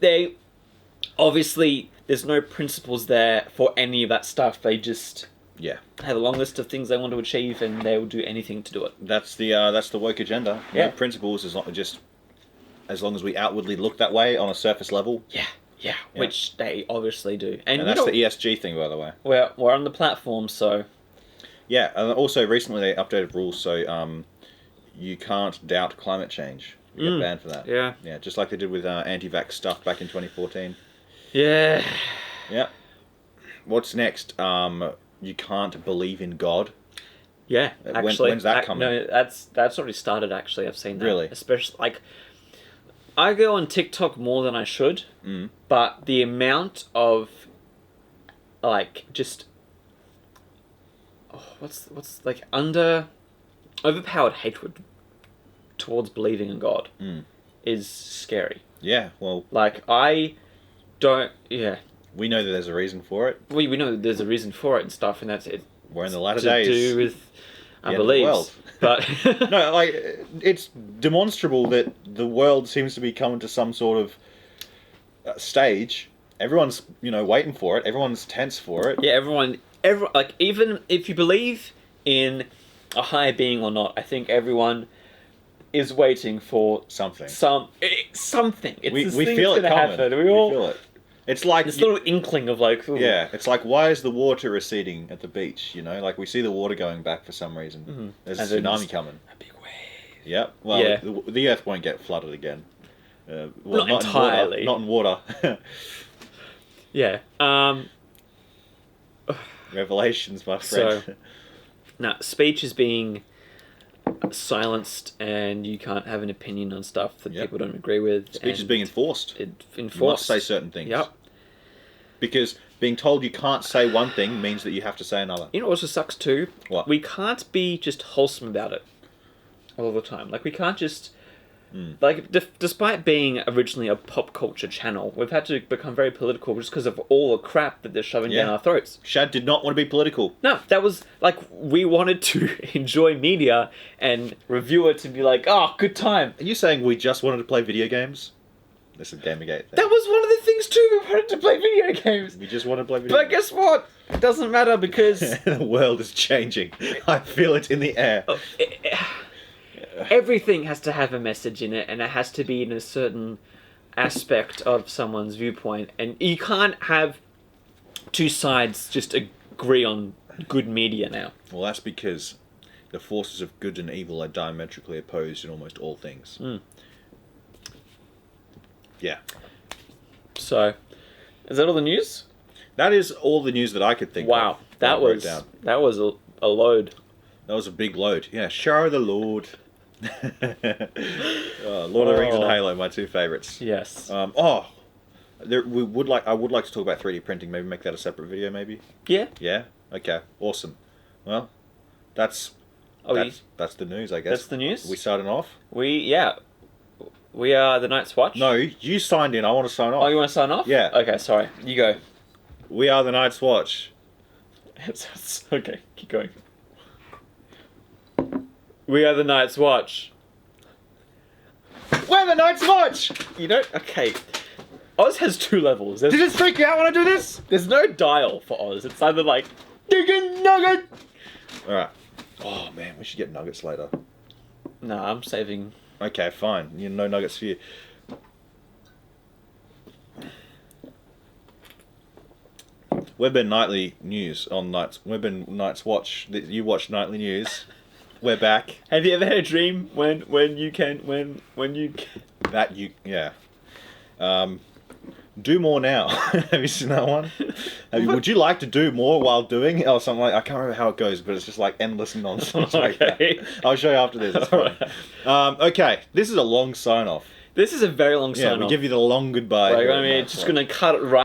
They obviously, there's no principles there for any of that stuff. They just have a long list of things they want to achieve, and they will do anything to do it. That's the woke agenda. Yeah. No principles, as long as we outwardly look that way on a surface level. Yeah. Which they obviously do. And that's the ESG thing, by the way. We're on the platform, so... Yeah, and also recently they updated rules, so you can't doubt climate change. You get banned for that. Yeah. Yeah, just like they did with anti-vax stuff back in 2014. Yeah. Yeah. What's next? You can't believe in God. Yeah, actually. When's that coming? No, that's already started, actually. I've seen that. Really? Especially, I go on TikTok more than I should, but the amount of, overpowered hatred towards believing in God is scary. Yeah, well... I don't... Yeah. We know that there's a reason for it. We know that there's a reason for it and stuff, and that's it. We're in the latter days. To do with our beliefs. But... No, it's demonstrable that the world seems to be coming to some sort of stage. Everyone's, waiting for it. Everyone's tense for it. Yeah, everyone, even if you believe in a higher being or not, I think everyone is waiting for something. Something. We feel it coming. Happen. We feel it. It's like this little inkling of ooh. Yeah, it's like, why is the water receding at the beach? We see the water going back for some reason. There's a tsunami coming. A big wave. Yep. Well, the Earth won't get flooded again. Not entirely. Not in water. Yeah. Revelations, my friend. So, speech is being silenced and you can't have an opinion on stuff that Yep. people don't agree with. Speech is being enforced. You Enforced. must say certain things. Yep. Because being told you can't say one thing means that you have to say another. You know what also sucks too? What? We can't be just wholesome about it all the time. Like, we can't just... Like, despite being originally a pop culture channel, we've had to become very political just because of all the crap that they're shoving down our throats. Shad did not want to be political. No, that was, like, we wanted to enjoy media and review it to be like, oh, good time. Are you saying we just wanted to play video games? This is Gamergate thing. That was one of the things too, we wanted to play video games. We just want to play video But guess what? It doesn't matter because... The world is changing. I feel it in the air. Everything has to have a message in it, and it has to be in a certain aspect of someone's viewpoint. And you can't have two sides just agree on good media now. Well, that's because the forces of good and evil are diametrically opposed in almost all things. Yeah. So, is that all the news? That is all the news that I could think of. Wow, that was a load. That was a big load. Yeah, show the Lord. Lord of the Rings and Halo, my two favorites. Yes. I would like to talk about 3D printing. Maybe make that a separate video. Maybe. Yeah. Yeah. Okay. Awesome. Well, that's the news, I guess. That's the news. We starting off. We are the Night's Watch. No, you signed in. I want to sign off. Oh, you want to sign off? Yeah. Okay, sorry. You go. We are the Night's Watch. Okay, keep going. We are the Night's Watch. We're the Night's Watch! You know, okay. Oz has two levels. Did it freak you out when I do this? There's no dial for Oz. It's either like, chicken nugget! Alright. Oh man, we should get nuggets later. No, I'm saving. Okay, fine. No nuggets for you. We've been nightly news on Nights. We've been Night's Watch. You watch nightly news. We're back. Have you ever had a dream when you That you do more now. Have you seen that one? Would you like to do more while doing it or something like? I can't remember how it goes, but it's just like endless nonsense like that. I'll show you after this. It's fine. Okay, this is a long sign off. This is a very long sign off. We give you the long goodbye. Like, I mean, it's just gonna cut it right.